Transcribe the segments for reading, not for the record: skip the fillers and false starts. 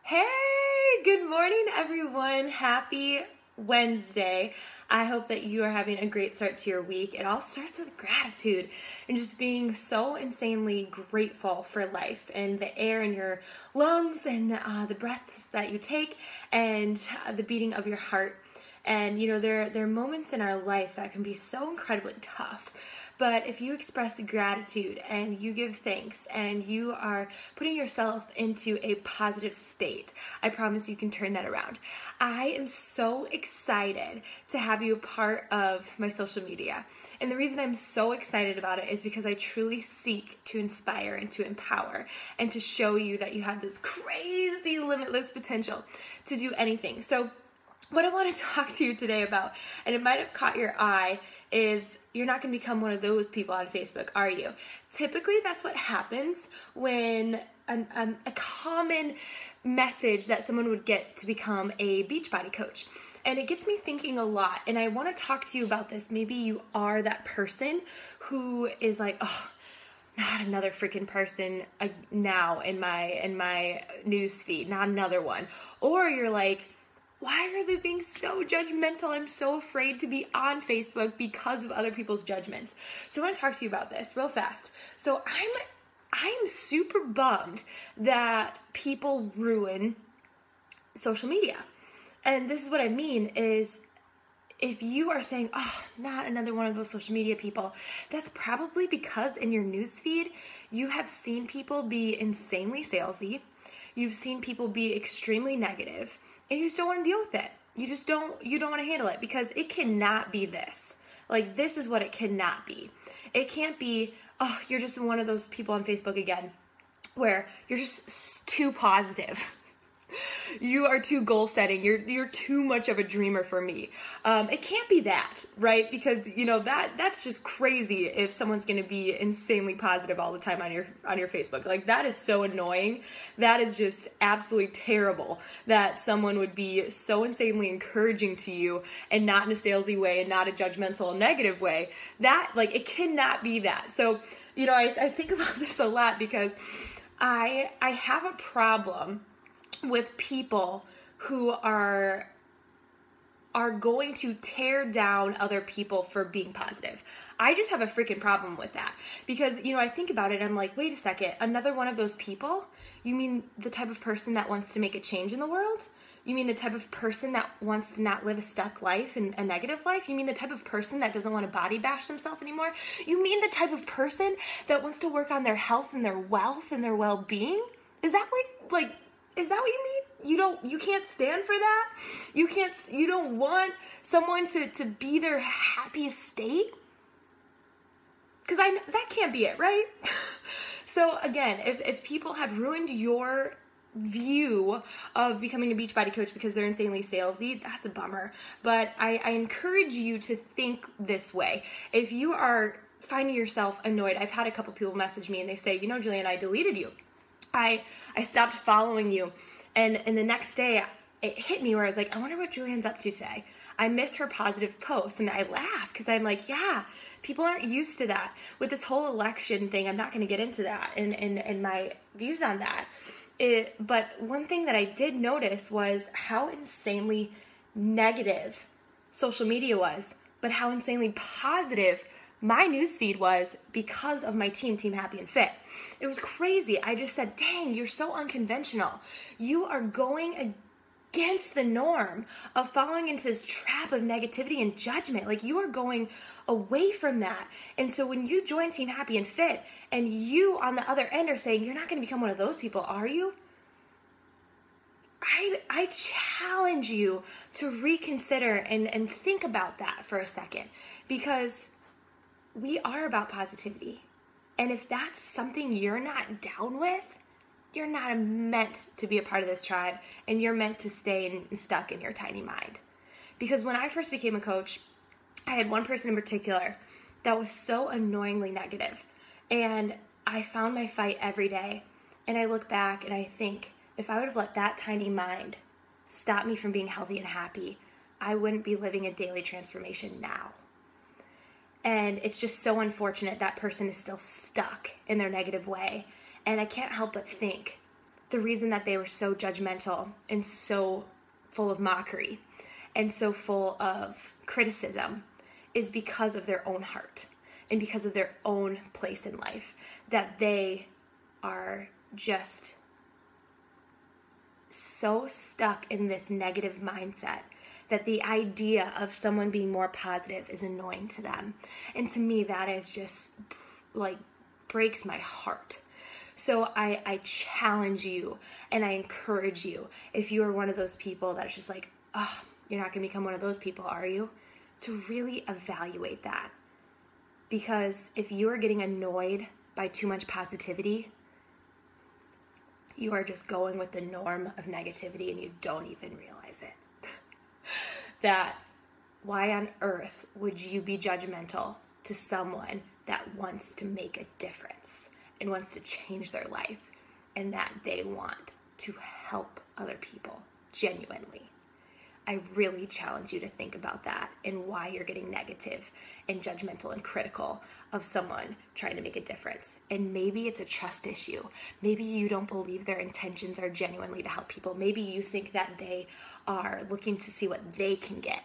Hey, good morning, everyone. Happy Wednesday. I hope that you are having a great start to your week. It all starts with gratitude and just being so insanely grateful for life and the air in your lungs and the breaths that you take and the beating of your heart. And there are moments in our life that can be so incredibly tough. But if you express gratitude and you give thanks and you are putting yourself into a positive state, I promise you can turn that around. I am so excited to have you a part of my social media. And the reason I'm so excited about it is because I truly seek to inspire and to empower and to show you that you have this crazy limitless potential to do anything. So what I want to talk to you today about, and it might have caught your eye, is you're not going to become one of those people on Facebook, are you? Typically, that's what happens when a common message that someone would get to become a Beachbody coach. And it gets me thinking a lot, and I want to talk to you about this. Maybe you are that person who is like, oh, not another freaking person now in my news feed, not another one. Or you're like, why are they being so judgmental? I'm so afraid to be on Facebook because of other people's judgments. So I want to talk to you about this real fast. So I'm super bummed that people ruin social media. And this is what I mean is if you are saying, oh, not another one of those social media people, that's probably because in your newsfeed, you have seen people be insanely salesy. You've seen people be extremely negative. And you just don't want to deal with it. You don't want to handle it because it cannot be this. Like, this is what it cannot be. It can't be, oh, you're just one of those people on Facebook again where you're just too positive. You are too goal setting. You're too much of a dreamer for me. It can't be that, right? Because that's just crazy if someone's going to be insanely positive all the time on your Facebook. Like, that is so annoying. That is just absolutely terrible that someone would be so insanely encouraging to you and not in a salesy way and not a judgmental negative way. That, like, it cannot be that. So, I think about this a lot because I have a problem with people who are going to tear down other people for being positive. I just have a freaking problem with that because, I think about it and I'm like, wait a second, another one of those people? You mean the type of person that wants to make a change in the world? You mean the type of person that wants to not live a stuck life and a negative life? You mean the type of person that doesn't want to body bash themselves anymore? You mean the type of person that wants to work on their health and their wealth and their well-being? Is that is that what you mean? You can't stand for that? You don't want someone to be their happiest state? Because that can't be it, right? So again, if people have ruined your view of becoming a Beachbody coach because they're insanely salesy, that's a bummer. But I encourage you to think this way. If you are finding yourself annoyed, I've had a couple people message me and they say, Julian, I deleted you. I stopped following you. And the next day, it hit me where I was like, I wonder what Julian's up to today. I miss her positive posts. And I laugh because I'm like, yeah, people aren't used to that. With this whole election thing, I'm not going to get into that and my views on that. But one thing that I did notice was how insanely negative social media was, but how insanely positive my newsfeed was because of my Team Happy and Fit. It was crazy. I just said, dang, you're so unconventional. You are going against the norm of falling into this trap of negativity and judgment. Like, you are going away from that. And so when you join Team Happy and Fit and you on the other end are saying, you're not going to become one of those people, are you? I challenge you to reconsider and think about that for a second, because we are about positivity. And if that's something you're not down with, you're not meant to be a part of this tribe, and you're meant to stay stuck in your tiny mind. Because when I first became a coach, I had one person in particular that was so annoyingly negative. And I found my fight every day. And I look back and I think, if I would have let that tiny mind stop me from being healthy and happy, I wouldn't be living a daily transformation now. And it's just so unfortunate that person is still stuck in their negative way. And I can't help but think, the reason that they were so judgmental and so full of mockery and so full of criticism is because of their own heart and because of their own place in life, that they are just so stuck in this negative mindset that the idea of someone being more positive is annoying to them. And to me, that is just like breaks my heart. So I challenge you and I encourage you, if you are one of those people that's just like, oh, you're not going to become one of those people, are you? To really evaluate that. Because if you are getting annoyed by too much positivity, you are just going with the norm of negativity and you don't even realize it. That why on earth would you be judgmental to someone that wants to make a difference and wants to change their life and that they want to help other people genuinely? I really challenge you to think about that and why you're getting negative and judgmental and critical of someone trying to make a difference. And maybe it's a trust issue. Maybe you don't believe their intentions are genuinely to help people. Maybe you think that they are looking to see what they can get.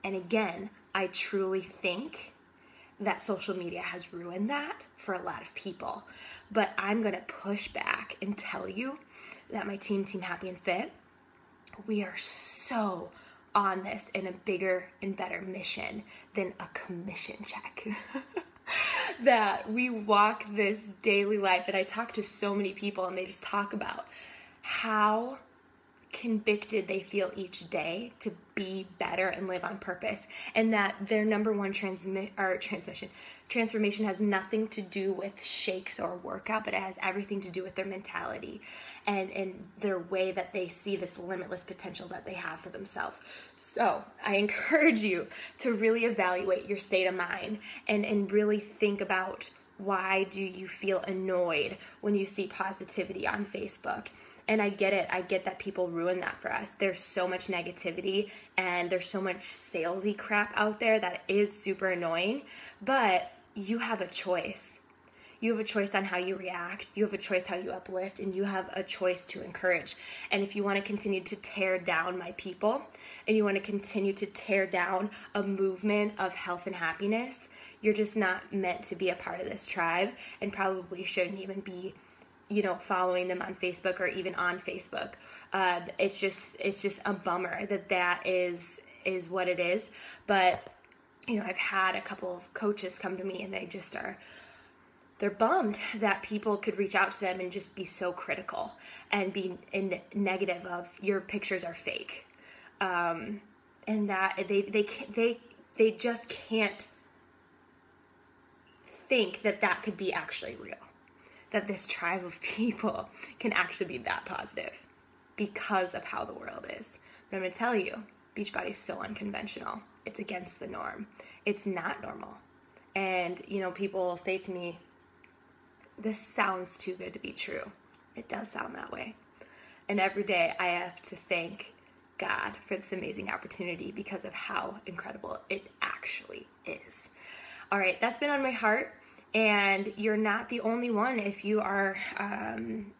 And again, I truly think that social media has ruined that for a lot of people. But I'm going to push back and tell you that my Team Happy and Fit, we are so on this in a bigger and better mission than a commission check. That we walk this daily life, and I talk to so many people and they just talk about how convicted they feel each day to be better and live on purpose, and that their number one transformation has nothing to do with shakes or workout, but it has everything to do with their mentality and their way that they see this limitless potential that they have for themselves. So I encourage you to really evaluate your state of mind and really think about, why do you feel annoyed when you see positivity on Facebook? And I get it. I get that people ruin that for us. There's so much negativity and there's so much salesy crap out there that is super annoying, but you have a choice. You have a choice on how you react. You have a choice how you uplift, and you have a choice to encourage. And if you want to continue to tear down my people, and you want to continue to tear down a movement of health and happiness, you're just not meant to be a part of this tribe, and probably shouldn't even be, following them on Facebook or even on Facebook. It's just a bummer that is what it is. But, I've had a couple of coaches come to me and they're bummed that people could reach out to them and just be so critical and be negative of, your pictures are fake. And that they just can't think that could be actually real. That this tribe of people can actually be that positive because of how the world is. But I'm going to tell you, Beachbody is so unconventional. It's against the norm. It's not normal. And, people will say to me, this sounds too good to be true. It does sound that way. And every day I have to thank God for this amazing opportunity because of how incredible it actually is. All right, that's been on my heart. And you're not the only one. If you are,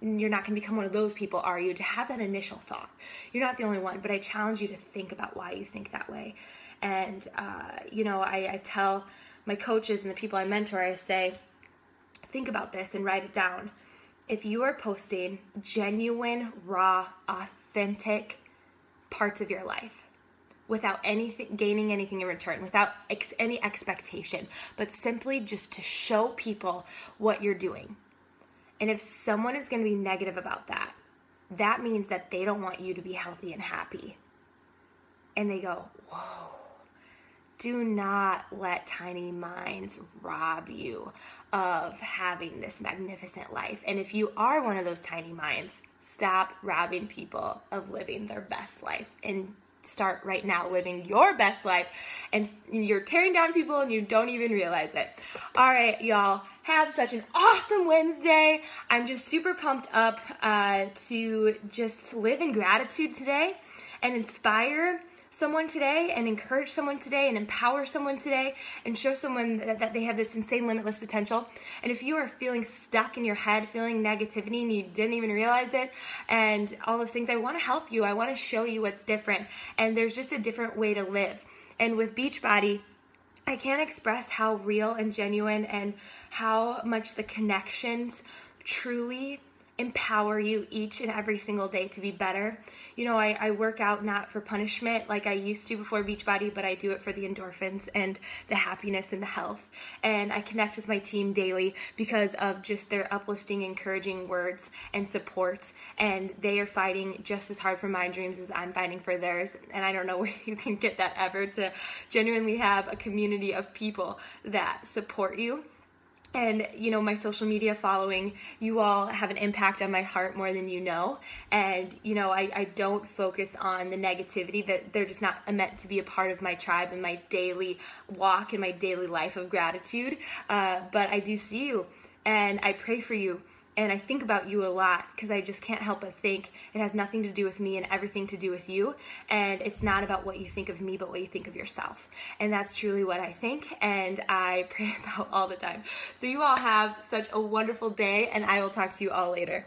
you're not going to become one of those people, are you? To have that initial thought. You're not the only one, but I challenge you to think about why you think that way. And, I tell my coaches and the people I mentor, I say, think about this and write it down. If you are posting genuine, raw, authentic parts of your life, without gaining anything in return, without any expectation, but simply just to show people what you're doing. And if someone is going to be negative about that, that means that they don't want you to be healthy and happy. And they go, whoa, do not let tiny minds rob you of having this magnificent life. And if you are one of those tiny minds, stop robbing people of living their best life and start right now living your best life. And you're tearing down people and you don't even realize it. All right, y'all, have such an awesome Wednesday. I'm just super pumped up to just live in gratitude today and inspire someone today and encourage someone today and empower someone today and show someone that they have this insane limitless potential. And if you are feeling stuck in your head, feeling negativity and you didn't even realize it and all those things, I want to help you. I want to show you what's different. And there's just a different way to live. And with Beachbody, I can't express how real and genuine and how much the connections truly empower you each and every single day to be better. You know, I work out not for punishment like I used to before Beachbody, but I do it for the endorphins and the happiness and the health. And I connect with my team daily because of just their uplifting, encouraging words and support. And they are fighting just as hard for my dreams as I'm fighting for theirs. And I don't know where you can get that ever, to genuinely have a community of people that support you. And, you know, my social media following, you all have an impact on my heart more than you know. And, you know, I don't focus on the negativity, that they're just not meant to be a part of my tribe and my daily walk and my daily life of gratitude. But I do see you, and I pray for you. And I think about you a lot because I just can't help but think it has nothing to do with me and everything to do with you. And it's not about what you think of me, but what you think of yourself. And that's truly what I think and I pray about all the time. So you all have such a wonderful day, and I will talk to you all later.